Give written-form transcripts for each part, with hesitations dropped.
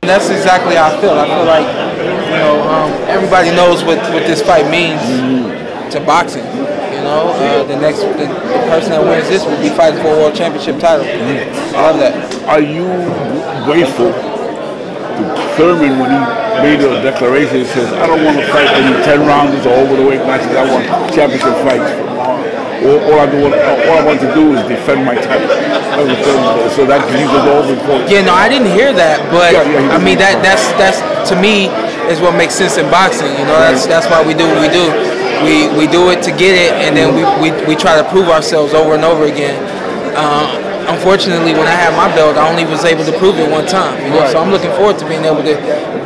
that's exactly how I feel. I feel like, everybody knows what this fight means to boxing. The person that wins this will be fighting for a world championship title. I love that. Are you grateful to Thurman when he made a declaration that says, I don't want to fight any 10 rounders or overweight matches, I want championship fights. All I want to do is defend my title. So that he's all important. Yeah, no, I didn't hear that, but I mean that's to me is what makes sense in boxing. That's why we do what we do. We do it to get it, and then we try to prove ourselves over and over again. Unfortunately, when I had my belt, I only was able to prove it one time. So I'm looking forward to being able to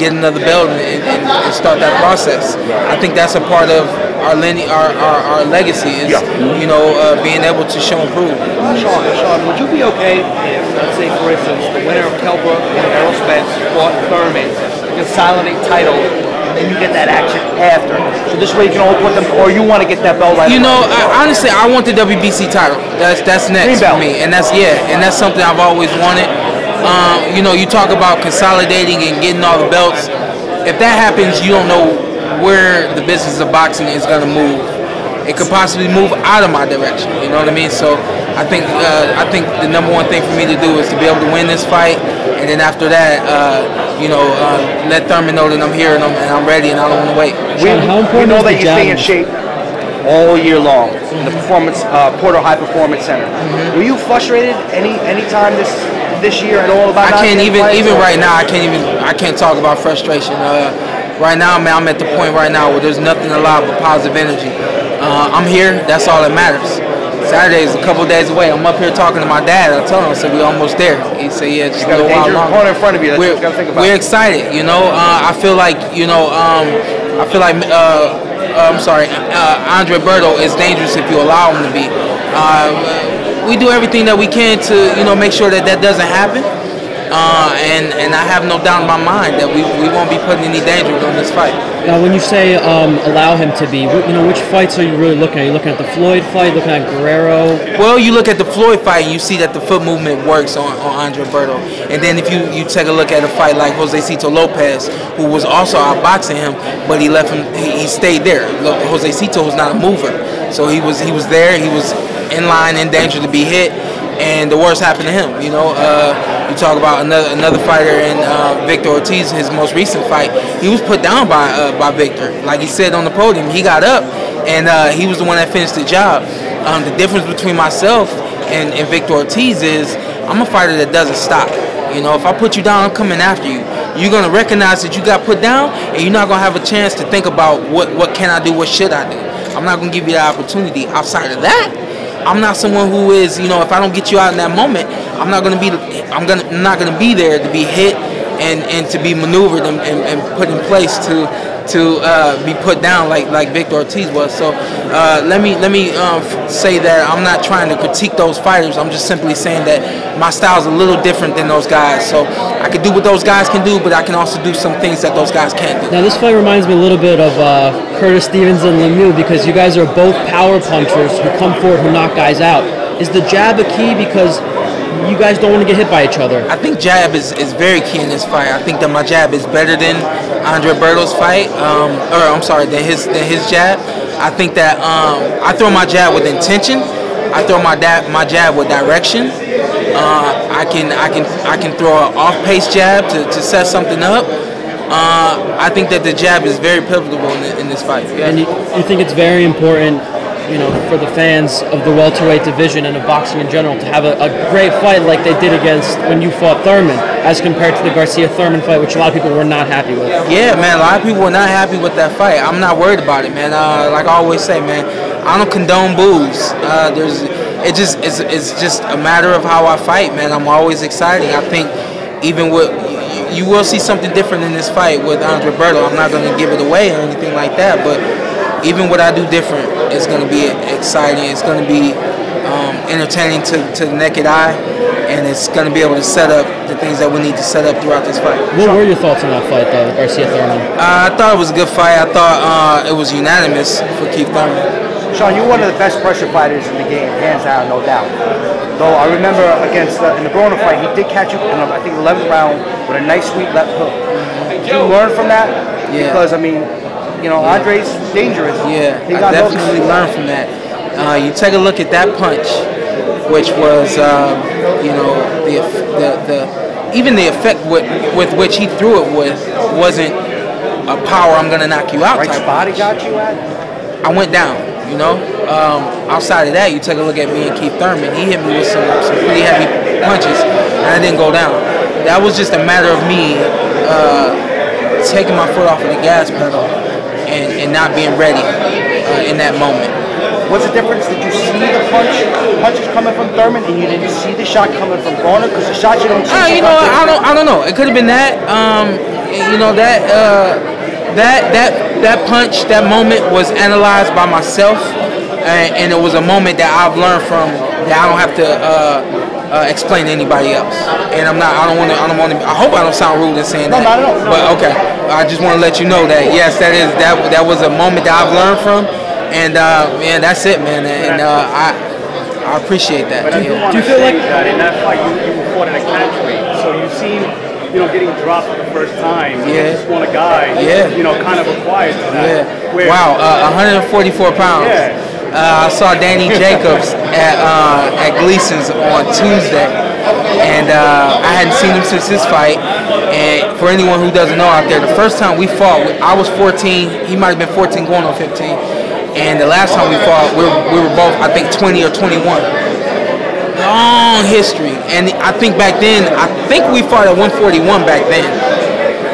get another belt and start that process. I think that's a part of our legacy is being able to show and prove. Shawn, would you be okay if, let's say, for instance, the winner of Kell Brook and Errol Spence fought Thurman, consolidate title, and then you get that action after? So this way you can only put them, or you want to get that belt right away? Honestly, I want the WBC title. That's next for me, and that's something I've always wanted. You talk about consolidating and getting all the belts. If that happens, you don't know where the business of boxing is going to move. It could possibly move out of my direction. You know what I mean? So I think the number one thing for me to do is to be able to win this fight, and then after that, let Thurman know that I'm here and I'm ready and I don't want to wait. We know that you stay in shape all year long in the Porter High Performance Center. Were you frustrated any time this year at all about? I can't even right now. I can't talk about frustration. Right now, man, I'm at the point right now where there's nothing allowed but positive energy. I'm here. That's all that matters. Saturday is a couple days away. I'm up here talking to my dad. I told him, I said, we're almost there. He said, yeah, just a little while longer. Opponent in front of you. That's what you got to think about. We're excited. I feel like, Andre Berto is dangerous if you allow him to be. We do everything that we can to, make sure that doesn't happen. And I have no doubt in my mind that we won't be putting any danger on this fight. Now, when you say allow him to be, which fights are you really looking at? Are you looking at the Floyd fight, looking at Guerrero? Well, you look at the Floyd fight and you see that the foot movement works on Andre Berto. And then if you take a look at a fight like Josecito Lopez, who was also outboxing him, but he left him, he stayed there. Josecito was not a mover. So he was there, he was in line, in danger to be hit. And the worst happened to him. You talk about another fighter in Victor Ortiz, his most recent fight. He was put down by Victor. Like he said on the podium, he got up, and he was the one that finished the job. The difference between myself and Victor Ortiz is I'm a fighter that doesn't stop. If I put you down, I'm coming after you. You're gonna recognize that you got put down, and you're not gonna have a chance to think about what can I do, what should I do. I'm not gonna give you that opportunity. Outside of that, I'm not someone who is, if I don't get you out in that moment, I'm not gonna be there to be hit and to be maneuvered and put in place to be put down like Victor Ortiz was. So let me say that I'm not trying to critique those fighters. I'm just simply saying that my style is a little different than those guys. So I can do what those guys can do, but I can also do some things that those guys can't do. Now this fight reminds me a little bit of Curtis Stevens and Lemieux, because you guys are both power punchers who come forward, who knock guys out. Is the jab a key because you guys don't want to get hit by each other? I think jab is very key in this fight. I think that my jab is better than Andre Berto's fight, than his jab. I think that I throw my jab with intention. I throw my jab with direction. I can throw an off-pace jab to set something up. I think that the jab is very pivotal in this fight. Yeah. And you think it's very important, for the fans of the welterweight division and of boxing in general to have a great fight like they did against when you fought Thurman, as compared to the Garcia-Thurman fight, which a lot of people were not happy with. Yeah, man, a lot of people were not happy with that fight. I'm not worried about it, man. Like I always say, man, I don't condone boos. It's just a matter of how I fight, man. I'm always excited. I think even you will see something different in this fight with Andre Berto. I'm not going to give it away or anything like that, but even what I do different, it's going to be exciting. It's going to be entertaining to the naked eye, and it's going to be able to set up the things that we need to set up throughout this fight. What were your thoughts on that fight, though, Garcia-Thurman? I thought it was a good fight. I thought it was unanimous for Keith Thurman. Shawn, you're one of the best pressure fighters in the game, hands down, no doubt. Though I remember against in the Broner fight, he did catch you in I think 11th round with a nice sweet left hook. Did you learn from that? Yeah. Because I mean, you know, Andre's dangerous. Yeah, I definitely learned from that. You take a look at that punch, which was, you know, even the effect with which he threw it with wasn't a power I'm gonna knock you out. Right spot he got you at? I went down, you know. Outside of that, you take a look at me and Keith Thurman. He hit me with some pretty heavy punches, and I didn't go down. That was just a matter of me taking my foot off of the gas pedal and not being ready in that moment. What's the difference? Did you see the punches coming from Thurman, and you didn't see the shot coming from Broner? Because the shots you don't see. You know, I don't know. It could have been that. You know that punch, that moment was analyzed by myself, and it was a moment that I've learned from that I don't have to explain to anybody else. And I don't want to. I hope I don't sound rude in saying that. No, not at all. But okay, I just want to let you know that yes, that was a moment that I've learned from, and man, that's it, man. And I appreciate that. But I do want to say that in that fight you fought in a catchweight, so you seem, you know, getting dropped for the first time. Yeah. You just want a guy, you know, kind of acquired to that. Yeah. Wow, 144 pounds. Yeah. I saw Danny Jacobs at Gleason's on Tuesday, and I hadn't seen him since this fight. And for anyone who doesn't know out there, the first time we fought, I was 14. He might have been 14 going on 15. And the last time we fought, we were both, I think, 20 or 21. Long history. And I think back then, we fought at 141 back then.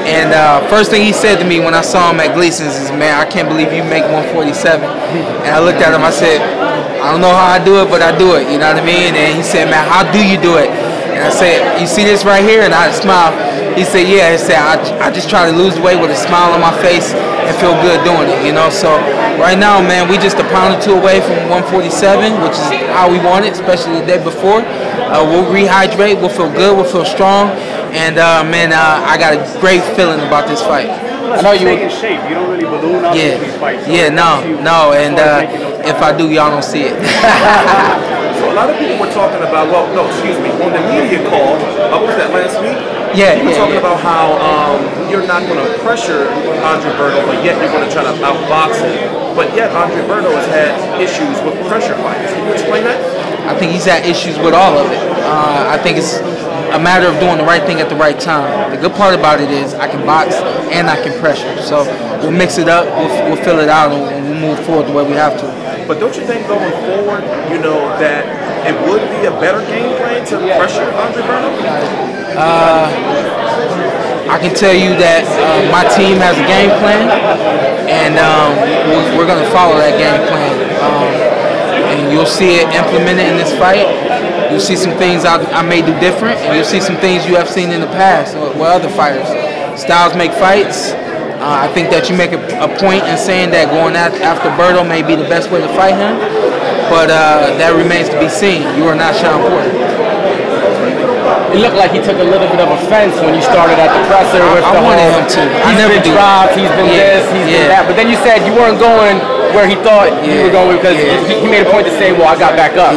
And first thing he said to me when I saw him at Gleason's is, man, I can't believe you make 147. And I looked at him, I said, I don't know how I do it, but I do it. You know what I mean? And he said, man, how do you do it? And I said, you see this right here? And I smiled. He said, yeah. He said, I just try to lose weight with a smile on my face and feel good doing it, you know? So right now, man, we just a pound or two away from 147, which is how we want it, especially the day before. We'll rehydrate, we'll feel good, we'll feel strong. And man, I got a great feeling about this fight. I know you in shape. You don't really balloon up in these fights. So no. And if I do, y'all don't see it. So a lot of people were talking about, on the media call, what was that, last week? Yeah. You were talking about how you're not going to pressure Andre Berto, but yet you're going to try to outbox him. But yet Andre Berto has had issues with pressure fights. Can you explain that? I think he's had issues with all of it. I think it's a matter of doing the right thing at the right time. The good part about it is I can box and I can pressure. So we'll mix it up, we'll fill it out, and we'll move forward the way we have to. But don't you think going forward, you know, that it would be a better game plan to pressure Andre Berto? I can tell you that my team has a game plan, and we're going to follow that game plan. And you'll see it implemented in this fight. You'll see some things I may do different, and you'll see some things you have seen in the past with other fighters. Styles make fights. I think that you make a point in saying that going after Berto may be the best way to fight him, but that remains to be seen. You are not Shawn Porter. It looked like he took a little bit of offense when you started at the presser with I wanted him to. He's been dropped, he's been this, he's been that. But then you said you weren't going where he thought you were going because he made a point to say, well, I got back up.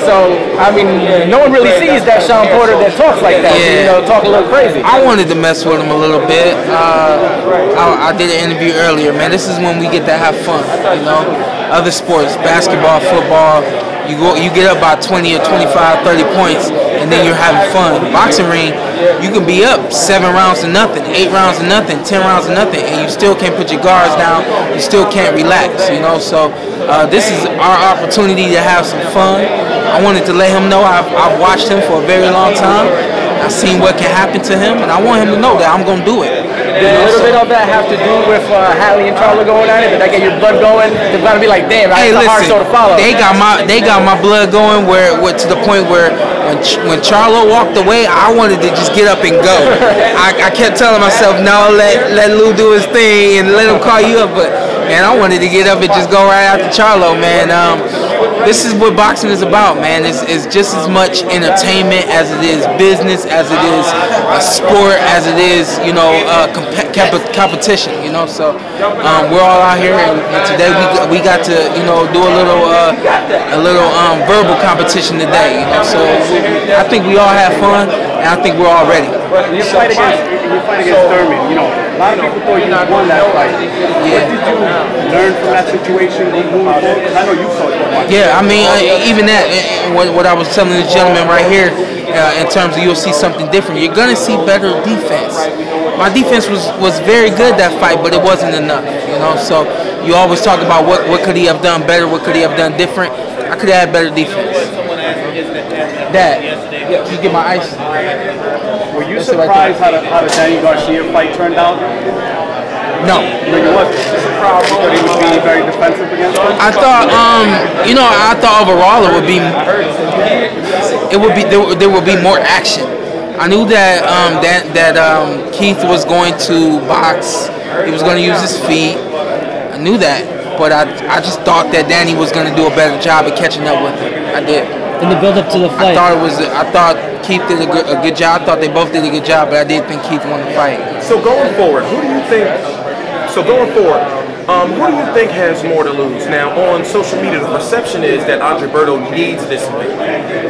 So, I mean, no one really sees that Shawn Porter that talks like that. You know, talk a little crazy. I wanted to mess with him a little bit. I did an interview earlier, man. This is when we get to have fun, you know. Other sports, basketball, football, you get up by 20 or 25, 30 points, and then you're having fun. Boxing ring, you can be up 7 rounds to nothing, 8 rounds to nothing, 10 rounds to nothing, and you still can't put your guards down. You still can't relax, you know. So this is our opportunity to have some fun. I wanted to let him know I've watched him for a very long time. I've seen what can happen to him, and I want him to know that I'm going to do it. Did a little bit of that have to do with Halley and Charlo going at it? Did that get your blood going? They're going to be like, damn, that's a hard show to follow. They got my blood going where to the point where when Charlo walked away, I wanted to just get up and go. I kept telling myself, no, let Lou do his thing and let him call you up. But man, I wanted to get up and just go right after Charlo, man. this is what boxing is about, man. It's just as much entertainment as it is business, as it is a sport, as it is, you know, competition. You know, so we're all out here, and today we got to, you know, do a little verbal competition today. You know, so I think we all have fun, and I think we're all ready. You fight against Thurman. You know, a lot of people thought you won that fight. What did you learn from that situation moving forward? Because I know you saw it. Yeah, I mean, even that, what I was telling this gentleman right here, in terms of you'll see something different. You're gonna see better defense. My defense was very good that fight, but it wasn't enough. You know, so you always talk about what could he have done better, what could he have done different. I could have had better defense. Dad, you get my ice. Were you surprised how the Danny Garcia fight turned out? No. You wasn't surprised that he would be very defensive against him? I thought, you know, I thought overall there would be more action. I knew that Keith was going to box. He was going to use his feet. I knew that, but I just thought that Danny was going to do a better job of catching up with him. I did. In the build up to the fight, I thought Keith did a good job. I thought they both did a good job, but I did think Keith won the fight. So going forward, who do you think has more to lose? Now, on social media, the perception is that Andre Berto needs this win.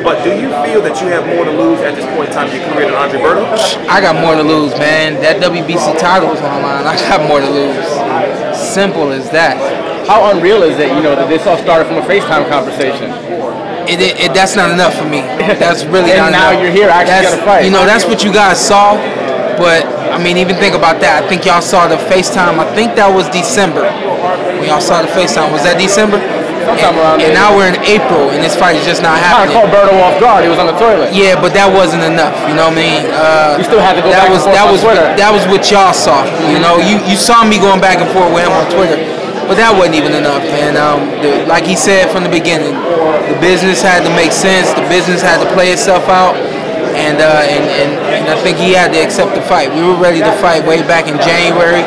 But do you feel that you have more to lose at this point in time in your career than Andre Berto? I got more to lose, man. That WBC title was on the line. I got more to lose. Simple as that. How unreal is it, you know, that this all started from a FaceTime conversation? That's not enough for me. That's really not enough. And now you're here actually gonna fight. You know, that's what you guys saw. But, I mean, even think about that. I think y'all saw the FaceTime. I think that was December when y'all saw the FaceTime. Was that December? Sometime around there. And now we're in April, and this fight is just not happening. I caught Berto off guard. He was on the toilet. Yeah, but that wasn't enough. You know what I mean? You still had to go back and forth on Twitter. That was what y'all saw. You know, you saw me going back and forth with him on Twitter. But that wasn't even enough, man. Like he said from the beginning, the business had to make sense. The business had to play itself out, and I think he had to accept the fight. We were ready to fight way back in January,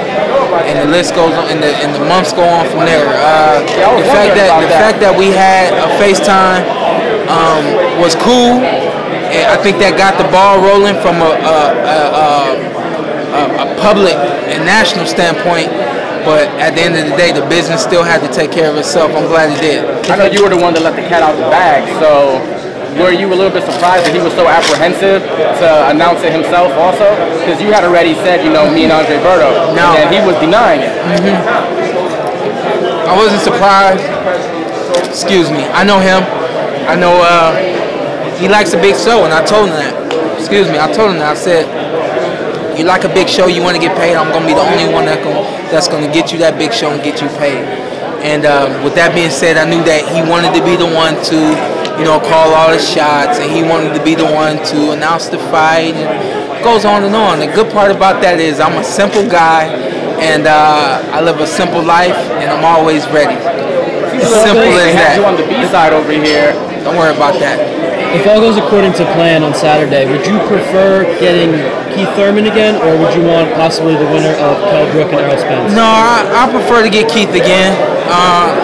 and the list goes on, and the months go on from there. The fact that we had a FaceTime was cool. And I think that got the ball rolling from a public and national standpoint. But at the end of the day, the business still had to take care of itself. I'm glad it did. I know you were the one that let the cat out of the bag, so were you a little bit surprised that he was so apprehensive to announce it himself also? Because you had already said, you know, me and Andre Berto, and he was denying it. I wasn't surprised. Excuse me. I know him. I know he likes a big show, and I told him that. Excuse me. I told him that. I said, you like a big show, you want to get paid, I'm going to be the only one that's going to get you that big show and get you paid. And with that being said, I knew that he wanted to be the one to, you know, call all the shots, and he wanted to be the one to announce the fight, and it goes on and on. The good part about that is I'm a simple guy, and I live a simple life, and I'm always ready. Simple as that. You on the B side over here. Don't worry about that. If all goes according to plan on Saturday, would you prefer getting Keith Thurman again, or would you want possibly the winner of Brook and Errol Spence? No, I prefer to get Keith again.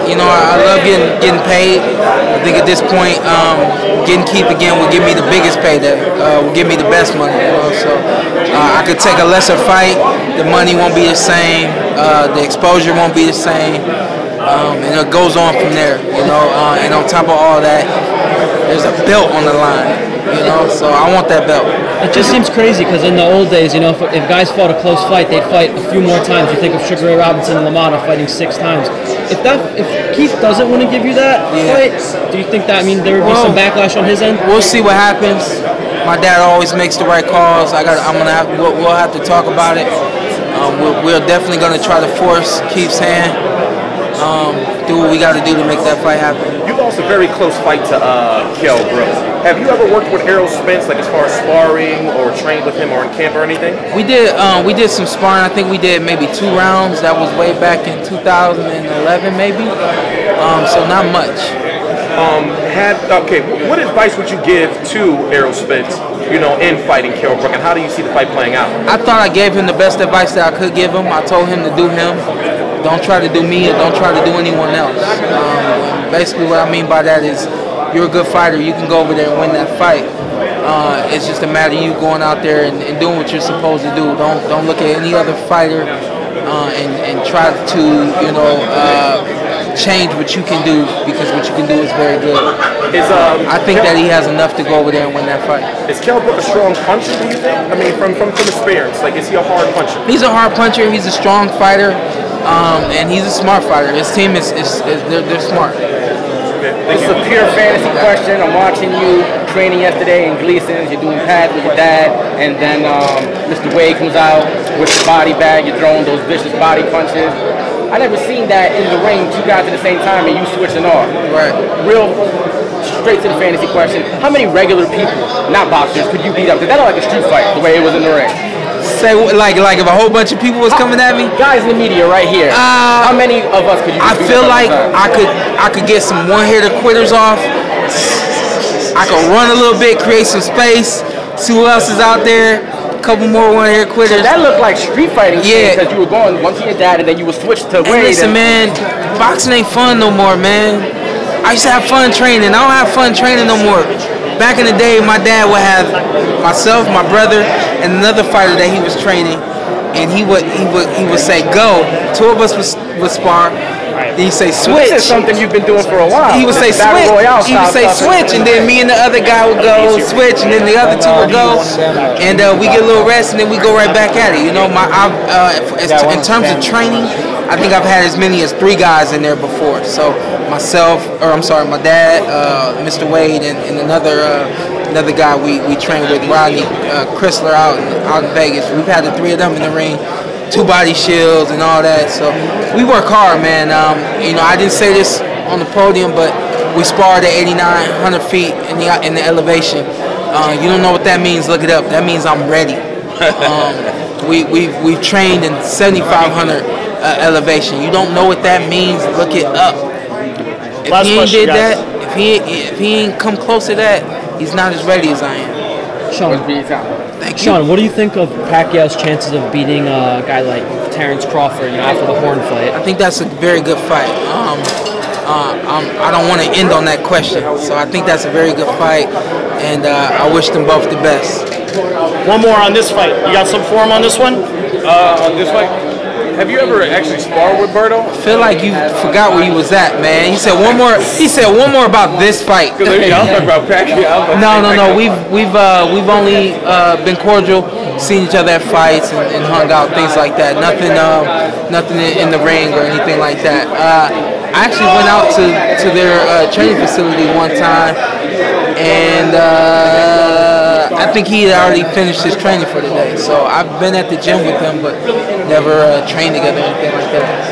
You know, I love getting paid. I think at this point, getting Keith again will give me the biggest payday. Will give me the best money. You know, so I could take a lesser fight. The money won't be the same. The exposure won't be the same. And it goes on from there. You know, and on top of all that, there's a belt on the line, you know, so I want that belt. It just seems crazy because in the old days, you know, if guys fought a close fight, they'd fight a few more times. You think of Sugar Ray Robinson and LaMotta fighting 6 times. If Keith doesn't want to give you that fight, do you think that there would be some backlash on his end? We'll see what happens. My dad always makes the right calls. We'll have to talk about it. We're definitely going to try to force Keith's hand. Do what we got to do to make that fight happen. You lost a very close fight to Brook. Have you ever worked with Errol Spence, like as far as sparring or trained with him or in camp or anything? We did some sparring. I think we did maybe 2 rounds. That was way back in 2011 maybe. So not much. What advice would you give to Errol Spence, you know, in fighting Brook, and how do you see the fight playing out? I thought I gave him the best advice that I could give him. I told him to do him. Don't try to do me, or don't try to do anyone else. Basically, what I mean by that is you're a good fighter. You can go over there and win that fight. It's just a matter of you going out there and doing what you're supposed to do. Don't look at any other fighter and try to change what you can do, because what you can do is very good. I think that he has enough to go over there and win that fight. Is Kell Brook a strong puncher, do you think? I mean, from experience, like, is he a hard puncher? He's a hard puncher. He's a strong fighter, and he's a smart fighter. His team they're smart. This is a pure fantasy question. I'm watching you training yesterday in Gleason's. You're doing pads with your dad, and then Mr. Wade comes out with the body bag. You're throwing those vicious body punches. I never seen that in the ring, two guys at the same time, and you switching off. Right. Real straight to the fantasy question. How many regular people, not boxers, could you beat up? Because that looked like a street fight, the way it was in the ring. Say like if a whole bunch of people was coming at me? Guys in the media right here. How many of us could you beat up? I feel like I could get some one-hitter quitters off. I could run a little bit, create some space, see who else is out there. A couple more one-hitter quitters. So that looked like street fighting, yeah. Because you were going one to your dad and then you would switch to Wade. Listen, man, boxing ain't fun no more, man. I used to have fun training. I don't have fun training no more. Back in the day, my dad would have myself, my brother, and another fighter that he was training, and he would say go. Two of us would spar. Then he'd say switch. This is something you've been doing for a while. He would say switch. He would say switch, and then me and the other guy would go switch, and then the other two would go, and we get a little rest, and then we go right back at it. You know, in terms of training, I think I've had as many as 3 guys in there before. So my dad, Mr. Wade, and another guy we trained with, Rodney Chrysler out in Vegas. We've had the 3 of them in the ring, 2 body shields and all that. So we work hard, man. I didn't say this on the podium, but we sparred at 8,900 feet in the elevation. You don't know what that means? Look it up. That means I'm ready. We've trained in 7,500 elevation. You don't know what that means? Look it up. If he ain't did that, if he ain't come close to that, he's not as ready as I am. Shawn, what do you think of Pacquiao's chances of beating a guy like Terrence Crawford after the Horn fight? I think that's a very good fight. I don't want to end on that question, so I think that's a very good fight, and I wish them both the best. One more on this fight. You got some form on this one? On this fight? Have you ever actually sparred with Berto? I feel like you forgot where you was at, man. He said one more. He said one more about this fight. I'm talking about Pacquiao. No. We've only been cordial, seen each other at fights and hung out, things like that. Nothing in the ring or anything like that. I actually went out to their training facility one time, and I think he had already finished his training for the day. So I've been at the gym with him, but never trained together or anything like that.